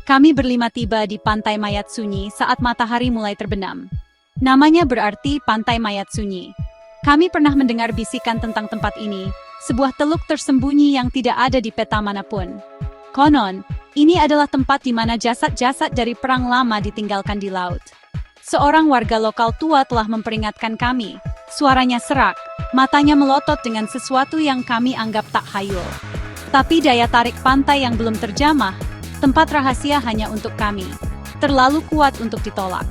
Kami berlima tiba di Pantai Mayat Sunyi saat matahari mulai terbenam. Namanya berarti Pantai Mayat Sunyi. Kami pernah mendengar bisikan tentang tempat ini, sebuah teluk tersembunyi yang tidak ada di peta manapun. Konon, ini adalah tempat di mana jasad-jasad dari perang lama ditinggalkan di laut. Seorang warga lokal tua telah memperingatkan kami. Suaranya serak, matanya melotot dengan sesuatu yang kami anggap tak hayul. Tapi daya tarik pantai yang belum terjamah, tempat rahasia hanya untuk kami. Terlalu kuat untuk ditolak.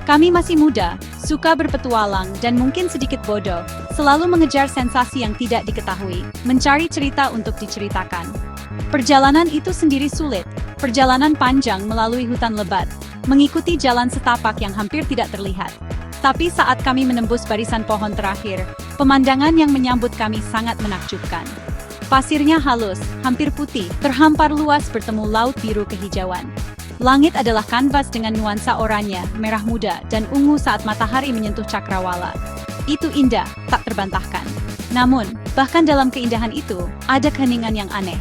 Kami masih muda, suka berpetualang dan mungkin sedikit bodoh, selalu mengejar sensasi yang tidak diketahui, mencari cerita untuk diceritakan. Perjalanan itu sendiri sulit, perjalanan panjang melalui hutan lebat, mengikuti jalan setapak yang hampir tidak terlihat. Tapi saat kami menembus barisan pohon terakhir, pemandangan yang menyambut kami sangat menakjubkan. Pasirnya halus, hampir putih, terhampar luas bertemu laut biru kehijauan. Langit adalah kanvas dengan nuansa oranye, merah muda, dan ungu saat matahari menyentuh cakrawala. Itu indah, tak terbantahkan. Namun, bahkan dalam keindahan itu, ada keheningan yang aneh.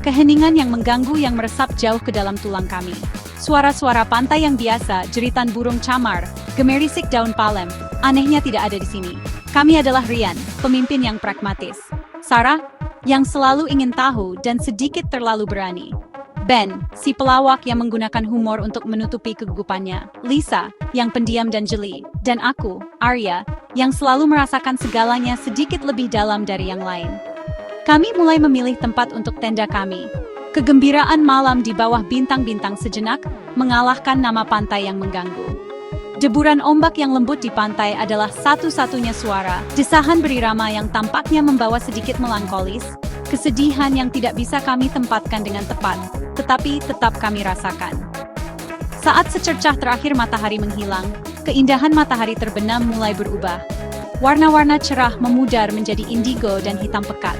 Keheningan yang mengganggu yang meresap jauh ke dalam tulang kami. Suara-suara pantai yang biasa, jeritan burung camar, gemerisik daun palem, anehnya tidak ada di sini. Kami adalah Ryan, pemimpin yang pragmatis. Sarah, yang selalu ingin tahu dan sedikit terlalu berani. Ben, si pelawak yang menggunakan humor untuk menutupi kegugupannya. Lisa, yang pendiam dan jeli. Dan aku, Arya, yang selalu merasakan segalanya sedikit lebih dalam dari yang lain. Kami mulai memilih tempat untuk tenda kami. Kegembiraan malam di bawah bintang-bintang sejenak mengalahkan nama pantai yang mengganggu. Deburan ombak yang lembut di pantai adalah satu-satunya suara, desahan berirama yang tampaknya membawa sedikit melankolis, kesedihan yang tidak bisa kami tempatkan dengan tepat, tetapi tetap kami rasakan. Saat secercah terakhir matahari menghilang, keindahan matahari terbenam mulai berubah. Warna-warna cerah memudar menjadi indigo dan hitam pekat.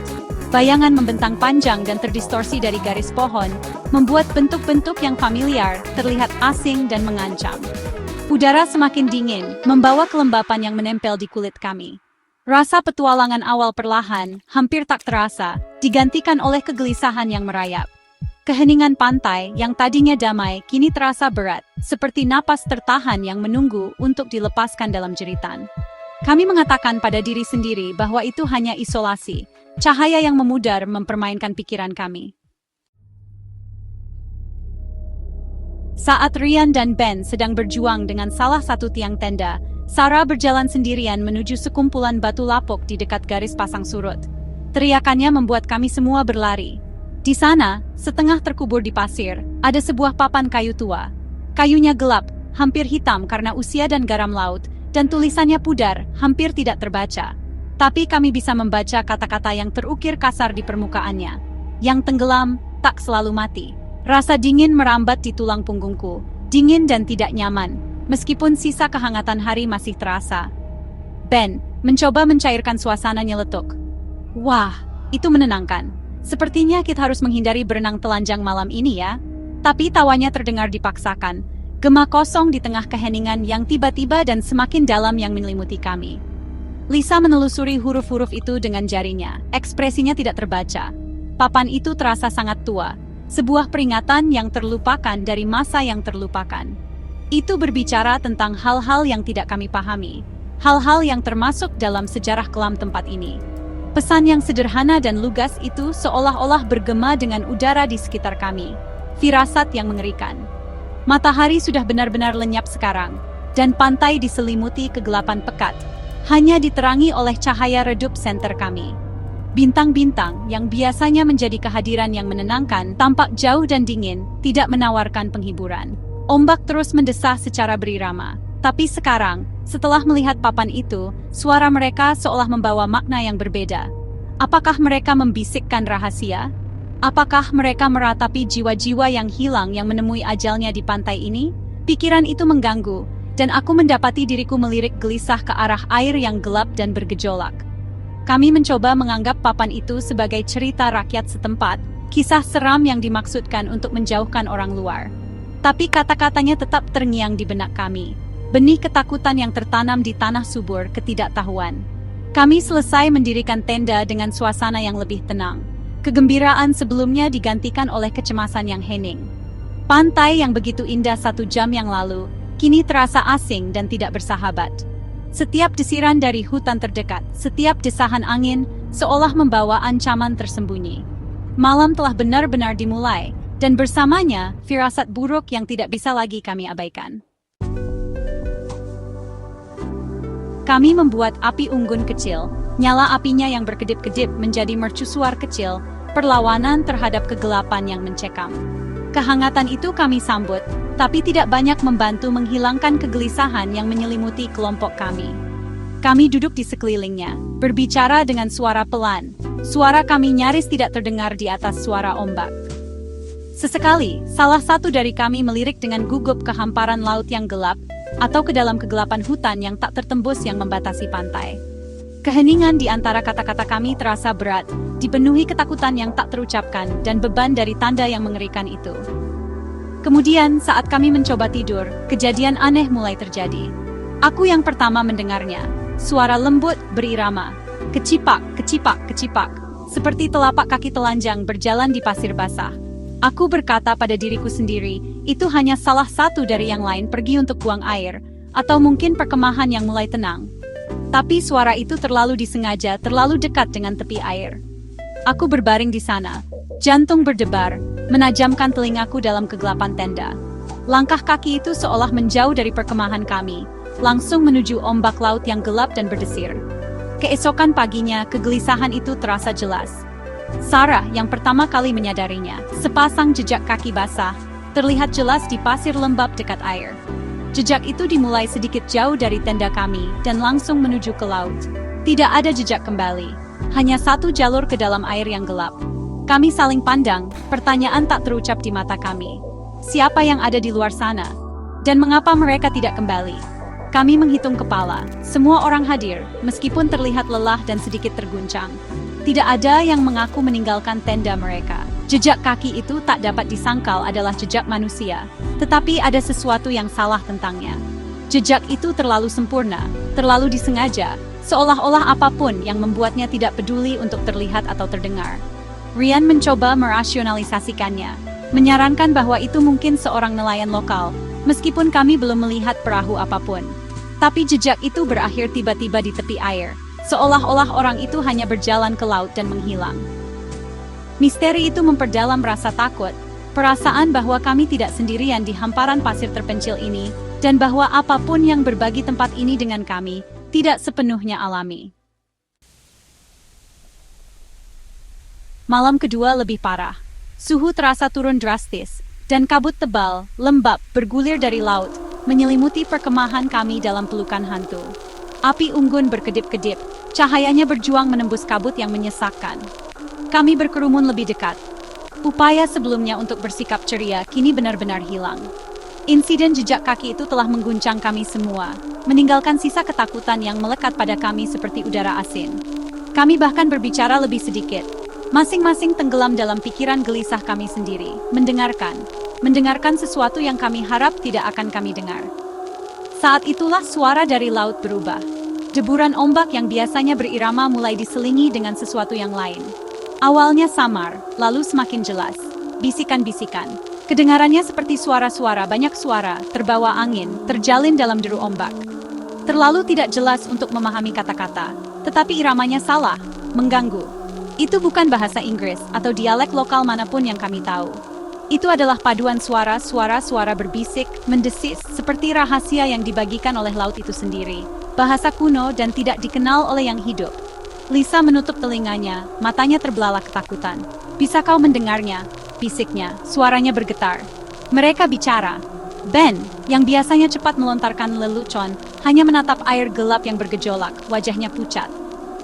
Bayangan membentang panjang dan terdistorsi dari garis pohon, membuat bentuk-bentuk yang familiar terlihat asing dan mengancam. Udara semakin dingin, membawa kelembapan yang menempel di kulit kami. Rasa petualangan awal perlahan, hampir tak terasa, digantikan oleh kegelisahan yang merayap. Keheningan pantai yang tadinya damai kini terasa berat, seperti napas tertahan yang menunggu untuk dilepaskan dalam jeritan. Kami mengatakan pada diri sendiri bahwa itu hanya isolasi, cahaya yang memudar mempermainkan pikiran kami. Saat Ryan dan Ben sedang berjuang dengan salah satu tiang tenda, Sarah berjalan sendirian menuju sekumpulan batu lapuk di dekat garis pasang surut. Teriakannya membuat kami semua berlari. Di sana, setengah terkubur di pasir, ada sebuah papan kayu tua. Kayunya gelap, hampir hitam karena usia dan garam laut, dan tulisannya pudar, hampir tidak terbaca. Tapi kami bisa membaca kata-kata yang terukir kasar di permukaannya. Yang tenggelam, tak selalu mati. Rasa dingin merambat di tulang punggungku, dingin dan tidak nyaman, meskipun sisa kehangatan hari masih terasa. Ben mencoba mencairkan suasana nyeletuk. Wah, itu menenangkan. Sepertinya kita harus menghindari berenang telanjang malam ini ya. Tapi tawanya terdengar dipaksakan, gema kosong di tengah keheningan yang tiba-tiba dan semakin dalam yang menyelimuti kami. Lisa menelusuri huruf-huruf itu dengan jarinya, ekspresinya tidak terbaca. Papan itu terasa sangat tua. Sebuah peringatan yang terlupakan dari masa yang terlupakan. Itu berbicara tentang hal-hal yang tidak kami pahami. Hal-hal yang termasuk dalam sejarah kelam tempat ini. Pesan yang sederhana dan lugas itu seolah-olah bergema dengan udara di sekitar kami. Firasat yang mengerikan. Matahari sudah benar-benar lenyap sekarang, dan pantai diselimuti kegelapan pekat. Hanya diterangi oleh cahaya redup senter kami. Bintang-bintang yang biasanya menjadi kehadiran yang menenangkan, tampak jauh dan dingin, tidak menawarkan penghiburan. Ombak terus mendesah secara berirama. Tapi sekarang, setelah melihat papan itu, suara mereka seolah membawa makna yang berbeda. Apakah mereka membisikkan rahasia? Apakah mereka meratapi jiwa-jiwa yang hilang yang menemui ajalnya di pantai ini? Pikiran itu mengganggu, dan aku mendapati diriku melirik gelisah ke arah air yang gelap dan bergejolak. Kami mencoba menganggap papan itu sebagai cerita rakyat setempat, kisah seram yang dimaksudkan untuk menjauhkan orang luar. Tapi kata-katanya tetap terngiang di benak kami. Benih ketakutan yang tertanam di tanah subur ketidaktahuan. Kami selesai mendirikan tenda dengan suasana yang lebih tenang. Kegembiraan sebelumnya digantikan oleh kecemasan yang hening. Pantai yang begitu indah 1 jam yang lalu, kini terasa asing dan tidak bersahabat. Setiap desiran dari hutan terdekat, setiap desahan angin, seolah membawa ancaman tersembunyi. Malam telah benar-benar dimulai, dan bersamanya, firasat buruk yang tidak bisa lagi kami abaikan. Kami membuat api unggun kecil, nyala apinya yang berkedip-kedip menjadi mercusuar kecil, perlawanan terhadap kegelapan yang mencekam. Kehangatan itu kami sambut, tapi tidak banyak membantu menghilangkan kegelisahan yang menyelimuti kelompok kami. Kami duduk di sekelilingnya, berbicara dengan suara pelan. Suara kami nyaris tidak terdengar di atas suara ombak. Sesekali, salah satu dari kami melirik dengan gugup ke hamparan laut yang gelap, atau ke dalam kegelapan hutan yang tak tertembus yang membatasi pantai. Keheningan di antara kata-kata kami terasa berat, dipenuhi ketakutan yang tak terucapkan dan beban dari tanda yang mengerikan itu. Kemudian, saat kami mencoba tidur, kejadian aneh mulai terjadi. Aku yang pertama mendengarnya. Suara lembut berirama. Kecipak, kecipak, kecipak. Seperti telapak kaki telanjang berjalan di pasir basah. Aku berkata pada diriku sendiri, itu hanya salah satu dari yang lain pergi untuk buang air, atau mungkin perkemahan yang mulai tenang. Tapi suara itu terlalu disengaja, terlalu dekat dengan tepi air. Aku berbaring di sana, jantung berdebar, menajamkan telingaku dalam kegelapan tenda. Langkah kaki itu seolah menjauh dari perkemahan kami, langsung menuju ombak laut yang gelap dan berdesir. Keesokan paginya, kegelisahan itu terasa jelas. Sarah yang pertama kali menyadarinya, sepasang jejak kaki basah, terlihat jelas di pasir lembab dekat air. Jejak itu dimulai sedikit jauh dari tenda kami dan langsung menuju ke laut. Tidak ada jejak kembali, hanya satu jalur ke dalam air yang gelap. Kami saling pandang, pertanyaan tak terucap di mata kami. Siapa yang ada di luar sana? Dan mengapa mereka tidak kembali? Kami menghitung kepala, semua orang hadir, meskipun terlihat lelah dan sedikit terguncang. Tidak ada yang mengaku meninggalkan tenda mereka. Jejak kaki itu tak dapat disangkal adalah jejak manusia, tetapi ada sesuatu yang salah tentangnya. Jejak itu terlalu sempurna, terlalu disengaja, seolah-olah apapun yang membuatnya tidak peduli untuk terlihat atau terdengar. Rian mencoba merasionalisasikannya, menyarankan bahwa itu mungkin seorang nelayan lokal, meskipun kami belum melihat perahu apapun. Tapi jejak itu berakhir tiba-tiba di tepi air, seolah-olah orang itu hanya berjalan ke laut dan menghilang. Misteri itu memperdalam rasa takut, perasaan bahwa kami tidak sendirian di hamparan pasir terpencil ini, dan bahwa apapun yang berbagi tempat ini dengan kami, tidak sepenuhnya alami. Malam kedua lebih parah. Suhu terasa turun drastis, dan kabut tebal, lembab, bergulir dari laut, menyelimuti perkemahan kami dalam pelukan hantu. Api unggun berkedip-kedip, cahayanya berjuang menembus kabut yang menyesakkan. Kami berkerumun lebih dekat. Upaya sebelumnya untuk bersikap ceria kini benar-benar hilang. Insiden jejak kaki itu telah mengguncang kami semua, meninggalkan sisa ketakutan yang melekat pada kami seperti udara asin. Kami bahkan berbicara lebih sedikit. Masing-masing tenggelam dalam pikiran gelisah kami sendiri, mendengarkan sesuatu yang kami harap tidak akan kami dengar. Saat itulah suara dari laut berubah. Deburan ombak yang biasanya berirama mulai diselingi dengan sesuatu yang lain. Awalnya samar, lalu semakin jelas. Bisikan-bisikan. Kedengarannya seperti suara-suara, banyak suara, terbawa angin, terjalin dalam deru ombak. Terlalu tidak jelas untuk memahami kata-kata, tetapi iramanya salah, mengganggu. Itu bukan bahasa Inggris atau dialek lokal manapun yang kami tahu. Itu adalah paduan suara-suara berbisik, mendesis, seperti rahasia yang dibagikan oleh laut itu sendiri. Bahasa kuno dan tidak dikenal oleh yang hidup. Lisa menutup telinganya, matanya terbelalak ketakutan. Bisa kau mendengarnya? Bisiknya, suaranya bergetar. Mereka bicara. Ben, yang biasanya cepat melontarkan lelucon, hanya menatap air gelap yang bergejolak, wajahnya pucat.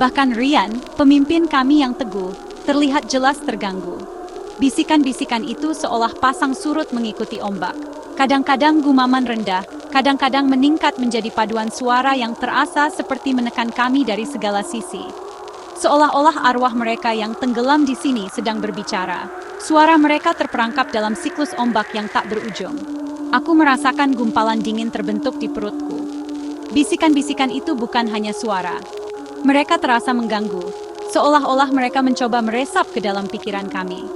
Bahkan Rian, pemimpin kami yang teguh, terlihat jelas terganggu. Bisikan-bisikan itu seolah pasang surut mengikuti ombak. Kadang-kadang gumaman rendah, kadang-kadang meningkat menjadi paduan suara yang terasa seperti menekan kami dari segala sisi. Seolah-olah arwah mereka yang tenggelam di sini sedang berbicara. Suara mereka terperangkap dalam siklus ombak yang tak berujung. Aku merasakan gumpalan dingin terbentuk di perutku. Bisikan-bisikan itu bukan hanya suara. Mereka terasa mengganggu, seolah-olah mereka mencoba meresap ke dalam pikiran kami.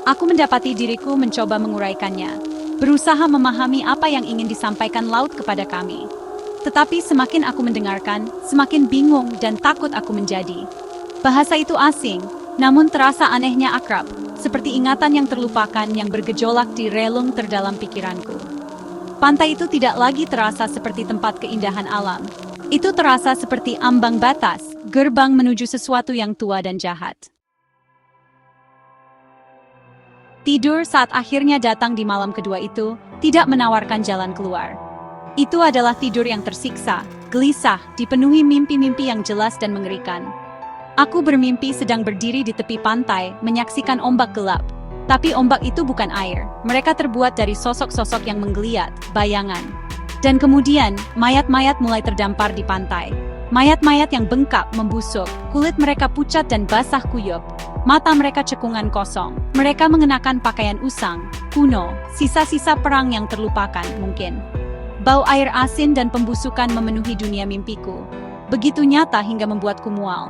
Aku mendapati diriku mencoba menguraikannya. berusaha memahami apa yang ingin disampaikan laut kepada kami. Tetapi semakin aku mendengarkan, semakin bingung dan takut aku menjadi. Bahasa itu asing, namun terasa anehnya akrab, seperti ingatan yang terlupakan yang bergejolak di relung terdalam pikiranku. Pantai itu tidak lagi terasa seperti tempat keindahan alam. Itu terasa seperti ambang batas, gerbang menuju sesuatu yang tua dan jahat. Tidur saat akhirnya datang di malam kedua itu tidak menawarkan jalan keluar. Itu adalah tidur yang tersiksa, gelisah, dipenuhi mimpi-mimpi yang jelas dan mengerikan. Aku bermimpi sedang berdiri di tepi pantai, menyaksikan ombak gelap. Tapi ombak itu bukan air, mereka terbuat dari sosok-sosok yang menggeliat, bayangan. Dan kemudian, mayat-mayat mulai terdampar di pantai. Mayat-mayat yang bengkak, membusuk, kulit mereka pucat dan basah kuyup. Mata mereka cekungan kosong. Mereka mengenakan pakaian usang, kuno, sisa-sisa perang yang terlupakan mungkin. Bau air asin dan pembusukan memenuhi dunia mimpiku. Begitu nyata hingga membuatku mual.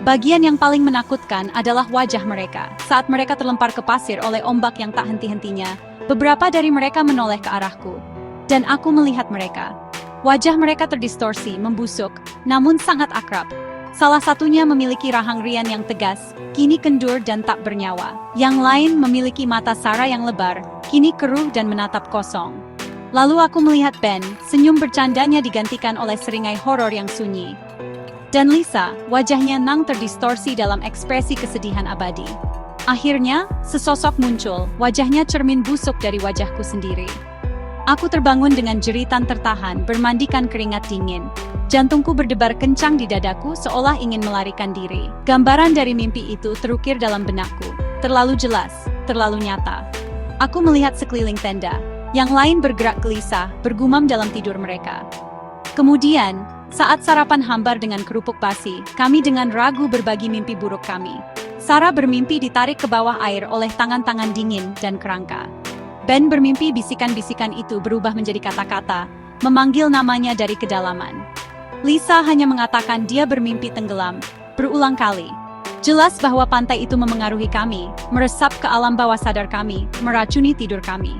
Bagian yang paling menakutkan adalah wajah mereka. Saat mereka terlempar ke pasir oleh ombak yang tak henti-hentinya, beberapa dari mereka menoleh ke arahku. Dan aku melihat mereka. Wajah mereka terdistorsi, membusuk, namun sangat akrab. Salah satunya memiliki rahang rian yang tegas, kini kendur dan tak bernyawa. Yang lain memiliki mata Sarah yang lebar, kini keruh dan menatap kosong. Lalu aku melihat Ben, senyum bercandanya digantikan oleh seringai horor yang sunyi. Dan Lisa, wajahnya nang terdistorsi dalam ekspresi kesedihan abadi. Akhirnya, sesosok muncul, wajahnya cermin busuk dari wajahku sendiri. Aku terbangun dengan jeritan tertahan, bermandikan keringat dingin. Jantungku berdebar kencang di dadaku seolah ingin melarikan diri. Gambaran dari mimpi itu terukir dalam benakku. Terlalu jelas, terlalu nyata. Aku melihat sekeliling tenda. Yang lain bergerak gelisah, bergumam dalam tidur mereka. Kemudian, saat sarapan hambar dengan kerupuk basi, kami dengan ragu berbagi mimpi buruk kami. Sarah bermimpi ditarik ke bawah air oleh tangan-tangan dingin dan kerangka. Ben bermimpi bisikan-bisikan itu berubah menjadi kata-kata, memanggil namanya dari kedalaman. Lisa hanya mengatakan dia bermimpi tenggelam, berulang kali. Jelas bahwa pantai itu memengaruhi kami, meresap ke alam bawah sadar kami, meracuni tidur kami.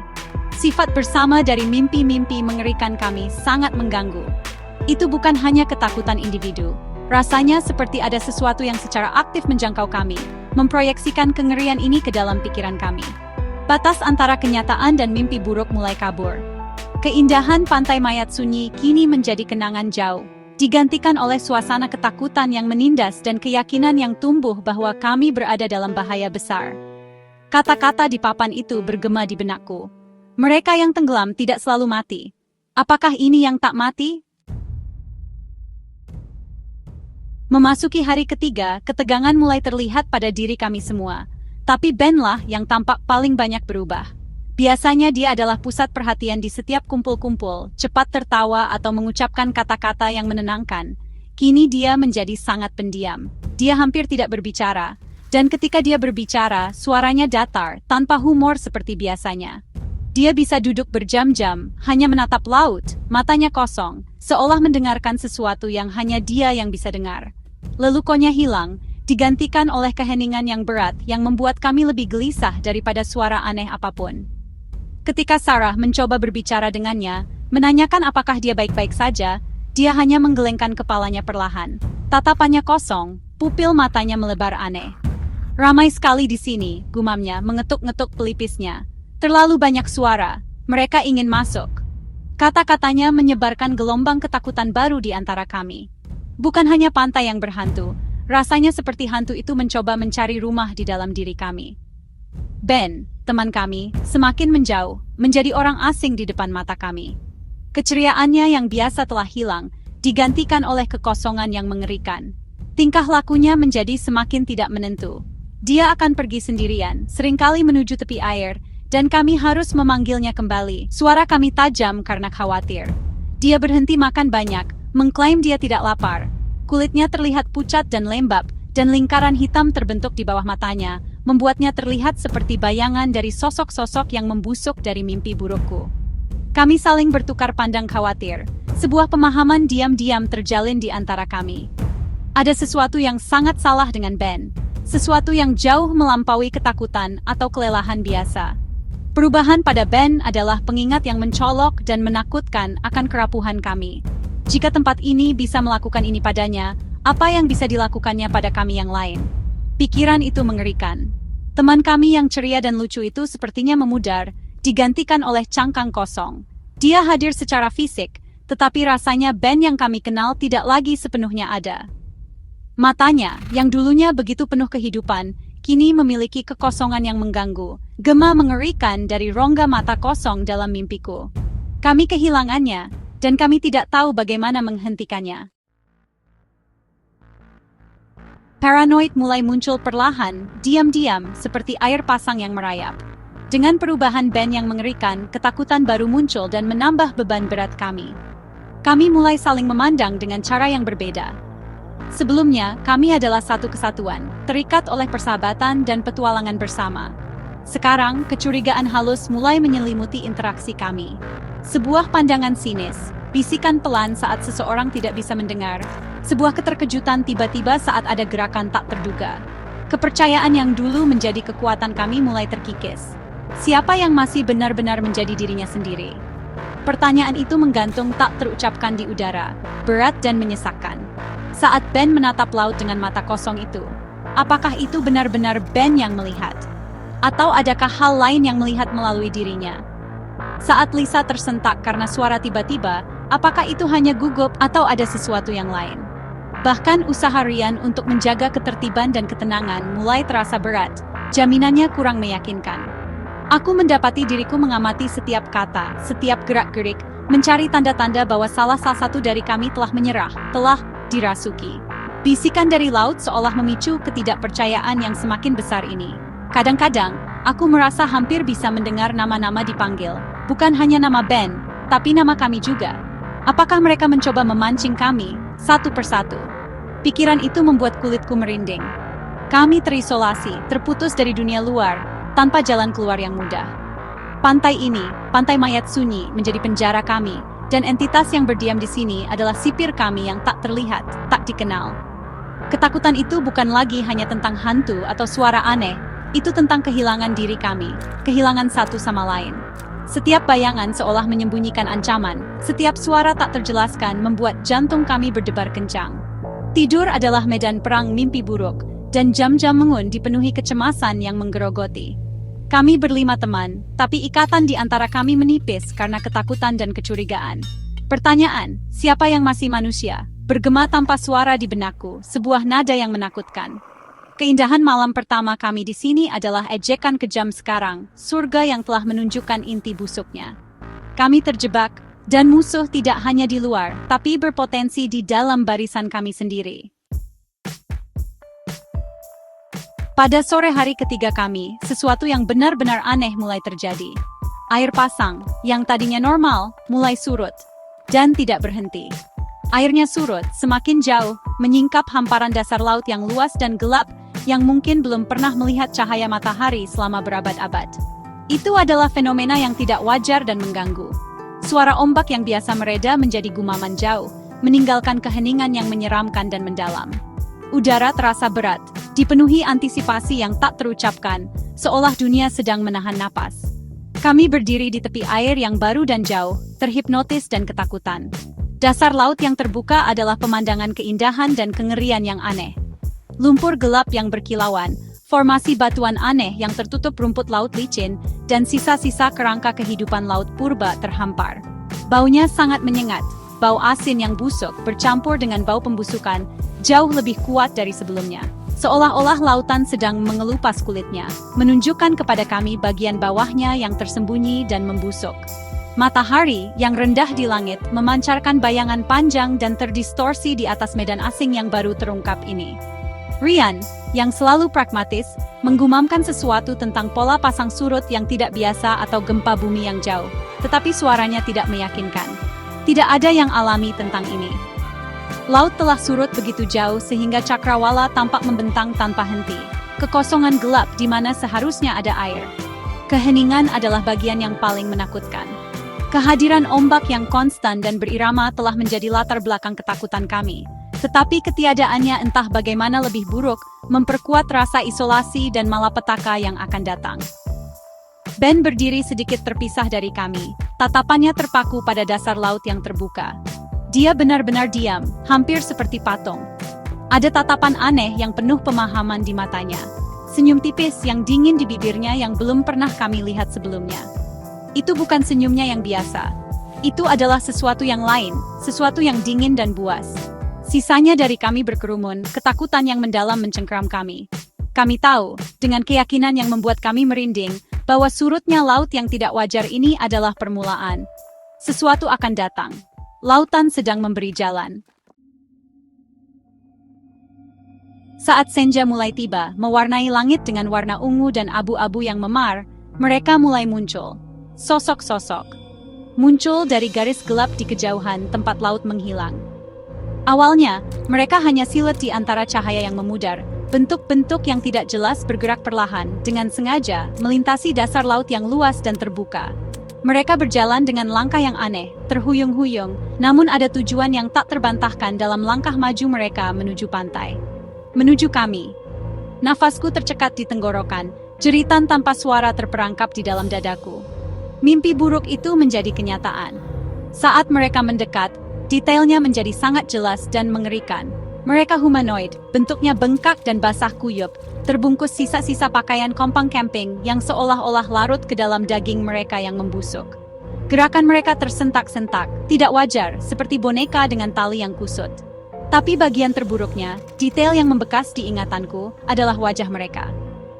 Sifat bersama dari mimpi-mimpi mengerikan kami sangat mengganggu. Itu bukan hanya ketakutan individu. Rasanya seperti ada sesuatu yang secara aktif menjangkau kami, memproyeksikan kengerian ini ke dalam pikiran kami. Batas antara kenyataan dan mimpi buruk mulai kabur. Keindahan pantai mayat sunyi kini menjadi kenangan jauh, digantikan oleh suasana ketakutan yang menindas dan keyakinan yang tumbuh bahwa kami berada dalam bahaya besar. Kata-kata di papan itu bergema di benakku. Mereka yang tenggelam tidak selalu mati. Apakah ini yang tak mati? Memasuki hari ketiga, ketegangan mulai terlihat pada diri kami semua. Tapi Ben lah yang tampak paling banyak berubah. Biasanya dia adalah pusat perhatian di setiap kumpul-kumpul, cepat tertawa atau mengucapkan kata-kata yang menenangkan. Kini dia menjadi sangat pendiam. Dia hampir tidak berbicara. Dan ketika dia berbicara, suaranya datar, tanpa humor seperti biasanya. Dia bisa duduk berjam-jam, hanya menatap laut, matanya kosong, seolah mendengarkan sesuatu yang hanya dia yang bisa dengar. Lelukonnya hilang, digantikan oleh keheningan yang berat yang membuat kami lebih gelisah daripada suara aneh apapun. Ketika Sarah mencoba berbicara dengannya, menanyakan apakah dia baik-baik saja, dia hanya menggelengkan kepalanya perlahan. Tatapannya kosong, pupil matanya melebar aneh. Ramai sekali di sini, gumamnya, mengetuk-ngetuk pelipisnya. Terlalu banyak suara, mereka ingin masuk. Kata-katanya menyebarkan gelombang ketakutan baru di antara kami. Bukan hanya pantai yang berhantu, rasanya seperti hantu itu mencoba mencari rumah di dalam diri kami. Ben, teman kami, semakin menjauh, menjadi orang asing di depan mata kami. Keceriaannya yang biasa telah hilang, digantikan oleh kekosongan yang mengerikan. Tingkah lakunya menjadi semakin tidak menentu. Dia akan pergi sendirian, seringkali menuju tepi air, dan kami harus memanggilnya kembali. Suara kami tajam karena khawatir. Dia berhenti makan banyak, mengklaim dia tidak lapar. Kulitnya terlihat pucat dan lembab, dan lingkaran hitam terbentuk di bawah matanya, membuatnya terlihat seperti bayangan dari sosok-sosok yang membusuk dari mimpi burukku. Kami saling bertukar pandang khawatir. Sebuah pemahaman diam-diam terjalin di antara kami. Ada sesuatu yang sangat salah dengan Ben. Sesuatu yang jauh melampaui ketakutan atau kelelahan biasa. Perubahan pada Ben adalah pengingat yang mencolok dan menakutkan akan kerapuhan kami. Jika tempat ini bisa melakukan ini padanya, apa yang bisa dilakukannya pada kami yang lain? Pikiran itu mengerikan. Teman kami yang ceria dan lucu itu sepertinya memudar, digantikan oleh cangkang kosong. Dia hadir secara fisik, tetapi rasanya Ben yang kami kenal tidak lagi sepenuhnya ada. Matanya, yang dulunya begitu penuh kehidupan, kini memiliki kekosongan yang mengganggu. Gema mengerikan dari rongga mata kosong dalam mimpiku. Kami kehilangannya, dan kami tidak tahu bagaimana menghentikannya. Paranoid mulai muncul perlahan, diam-diam, seperti air pasang yang merayap. Dengan perubahan Ben yang mengerikan, ketakutan baru muncul dan menambah beban berat kami. Kami mulai saling memandang dengan cara yang berbeda. Sebelumnya, kami adalah satu kesatuan, terikat oleh persahabatan dan petualangan bersama. Sekarang, kecurigaan halus mulai menyelimuti interaksi kami. Sebuah pandangan sinis, bisikan pelan saat seseorang tidak bisa mendengar, sebuah keterkejutan tiba-tiba saat ada gerakan tak terduga. Kepercayaan yang dulu menjadi kekuatan kami mulai terkikis. Siapa yang masih benar-benar menjadi dirinya sendiri? Pertanyaan itu menggantung tak terucapkan di udara, berat dan menyesakkan. Saat Ben menatap laut dengan mata kosong itu, apakah itu benar-benar Ben yang melihat? Atau adakah hal lain yang melihat melalui dirinya? Saat Lisa tersentak karena suara tiba-tiba, apakah itu hanya gugup atau ada sesuatu yang lain? Bahkan usaha Ryan untuk menjaga ketertiban dan ketenangan mulai terasa berat, jaminannya kurang meyakinkan. Aku mendapati diriku mengamati setiap kata, setiap gerak-gerik, mencari tanda-tanda bahwa salah satu dari kami telah menyerah, telah dirasuki. Bisikan dari laut seolah memicu ketidakpercayaan yang semakin besar ini. Kadang-kadang, aku merasa hampir bisa mendengar nama-nama dipanggil. Bukan hanya nama Ben, tapi nama kami juga. Apakah mereka mencoba memancing kami, satu persatu? Pikiran itu membuat kulitku merinding. Kami terisolasi, terputus dari dunia luar, tanpa jalan keluar yang mudah. Pantai ini, pantai mayat sunyi, menjadi penjara kami, dan entitas yang berdiam di sini adalah sipir kami yang tak terlihat, tak dikenal. Ketakutan itu bukan lagi hanya tentang hantu atau suara aneh, itu tentang kehilangan diri kami, kehilangan satu sama lain. Setiap bayangan seolah menyembunyikan ancaman, setiap suara tak terjelaskan membuat jantung kami berdebar kencang. Tidur adalah medan perang mimpi buruk, dan jam-jam mengun dipenuhi kecemasan yang menggerogoti. Kami berlima teman, tapi ikatan di antara kami menipis karena ketakutan dan kecurigaan. Pertanyaan, siapa yang masih manusia? Bergema tanpa suara di benakku, sebuah nada yang menakutkan. Keindahan malam pertama kami di sini adalah ejekan kejam sekarang, surga yang telah menunjukkan inti busuknya. Kami terjebak, dan musuh tidak hanya di luar, tapi berpotensi di dalam barisan kami sendiri. Pada sore hari ketiga kami, sesuatu yang benar-benar aneh mulai terjadi. Air pasang, yang tadinya normal, mulai surut, dan tidak berhenti. Airnya surut, semakin jauh, menyingkap hamparan dasar laut yang luas dan gelap, yang mungkin belum pernah melihat cahaya matahari selama berabad-abad. Itu adalah fenomena yang tidak wajar dan mengganggu. Suara ombak yang biasa mereda menjadi gumaman jauh, meninggalkan keheningan yang menyeramkan dan mendalam. Udara terasa berat, dipenuhi antisipasi yang tak terucapkan, seolah dunia sedang menahan napas. Kami berdiri di tepi air yang baru dan jauh, terhipnotis dan ketakutan. Dasar laut yang terbuka adalah pemandangan keindahan dan kengerian yang aneh. Lumpur gelap yang berkilauan, formasi batuan aneh yang tertutup rumput laut licin, dan sisa-sisa kerangka kehidupan laut purba terhampar. Baunya sangat menyengat, bau asin yang busuk bercampur dengan bau pembusukan, jauh lebih kuat dari sebelumnya. Seolah-olah lautan sedang mengelupas kulitnya, menunjukkan kepada kami bagian bawahnya yang tersembunyi dan membusuk. Matahari yang rendah di langit memancarkan bayangan panjang dan terdistorsi di atas medan asing yang baru terungkap ini. Ryan, yang selalu pragmatis, menggumamkan sesuatu tentang pola pasang surut yang tidak biasa atau gempa bumi yang jauh, tetapi suaranya tidak meyakinkan. Tidak ada yang alami tentang ini. Laut telah surut begitu jauh sehingga cakrawala tampak membentang tanpa henti. Kekosongan gelap di mana seharusnya ada air. Keheningan adalah bagian yang paling menakutkan. Kehadiran ombak yang konstan dan berirama telah menjadi latar belakang ketakutan kami. Tetapi ketiadaannya entah bagaimana lebih buruk, memperkuat rasa isolasi dan malapetaka yang akan datang. Ben berdiri sedikit terpisah dari kami. Tatapannya terpaku pada dasar laut yang terbuka. Dia benar-benar diam, hampir seperti patung. Ada tatapan aneh yang penuh pemahaman di matanya. Senyum tipis yang dingin di bibirnya yang belum pernah kami lihat sebelumnya. Itu bukan senyumnya yang biasa. Itu adalah sesuatu yang lain, sesuatu yang dingin dan buas. Sisanya dari kami berkerumun, ketakutan yang mendalam mencengkeram kami. Kami tahu, dengan keyakinan yang membuat kami merinding, bahwa surutnya laut yang tidak wajar ini adalah permulaan. Sesuatu akan datang. Lautan sedang memberi jalan. Saat senja mulai tiba, mewarnai langit dengan warna ungu dan abu-abu yang memar, mereka mulai muncul. Sosok-sosok. Muncul dari garis gelap di kejauhan tempat laut menghilang. Awalnya, mereka hanya siluet di antara cahaya yang memudar. Bentuk-bentuk yang tidak jelas bergerak perlahan, dengan sengaja, melintasi dasar laut yang luas dan terbuka. Mereka berjalan dengan langkah yang aneh, terhuyung-huyung, namun ada tujuan yang tak terbantahkan dalam langkah maju mereka menuju pantai. Menuju kami. Nafasku tercekat di tenggorokan, jeritan tanpa suara terperangkap di dalam dadaku. Mimpi buruk itu menjadi kenyataan. Saat mereka mendekat, detailnya menjadi sangat jelas dan mengerikan. Mereka humanoid, bentuknya bengkak dan basah kuyup, terbungkus sisa-sisa pakaian kompang camping yang seolah-olah larut ke dalam daging mereka yang membusuk. Gerakan mereka tersentak-sentak, tidak wajar, seperti boneka dengan tali yang kusut. Tapi bagian terburuknya, detail yang membekas di ingatanku, adalah wajah mereka.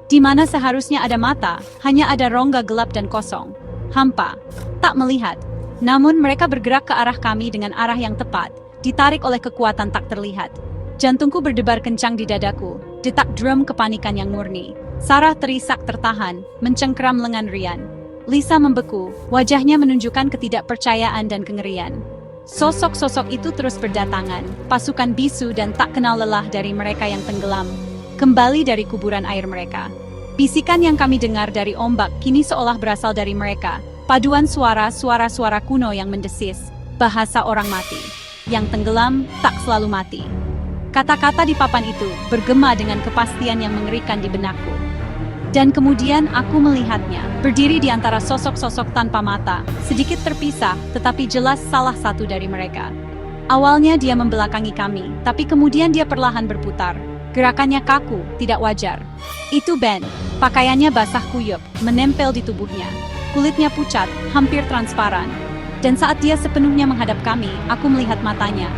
Di mana seharusnya ada mata, hanya ada rongga gelap dan kosong. Hampa, tak melihat. Namun mereka bergerak ke arah kami dengan arah yang tepat, ditarik oleh kekuatan tak terlihat. Jantungku berdebar kencang di dadaku, detak drum kepanikan yang murni. Sarah terisak tertahan, mencengkeram lengan Rian. Lisa membeku, wajahnya menunjukkan ketidakpercayaan dan kengerian. Sosok-sosok itu terus berdatangan, pasukan bisu dan tak kenal lelah dari mereka yang tenggelam, kembali dari kuburan air mereka. Bisikan yang kami dengar dari ombak kini seolah berasal dari mereka, paduan suara-suara kuno yang mendesis, bahasa orang mati. Yang tenggelam tak selalu mati. Kata-kata di papan itu bergema dengan kepastian yang mengerikan di benakku. Dan kemudian aku melihatnya, berdiri di antara sosok-sosok tanpa mata, sedikit terpisah, tetapi jelas salah satu dari mereka. Awalnya dia membelakangi kami, tapi kemudian dia perlahan berputar. Gerakannya kaku, tidak wajar. Itu Ben, pakaiannya basah kuyup, menempel di tubuhnya. Kulitnya pucat, hampir transparan. Dan saat dia sepenuhnya menghadap kami, aku melihat matanya.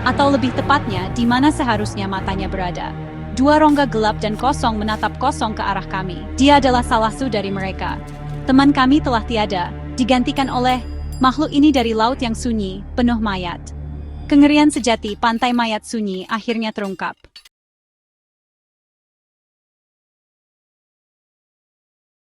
Atau lebih tepatnya, di mana seharusnya matanya berada. Dua rongga gelap dan kosong menatap kosong ke arah kami. Dia adalah salah satu dari mereka. Teman kami telah tiada, digantikan oleh makhluk ini dari laut yang sunyi, penuh mayat. Kengerian sejati pantai mayat sunyi akhirnya terungkap.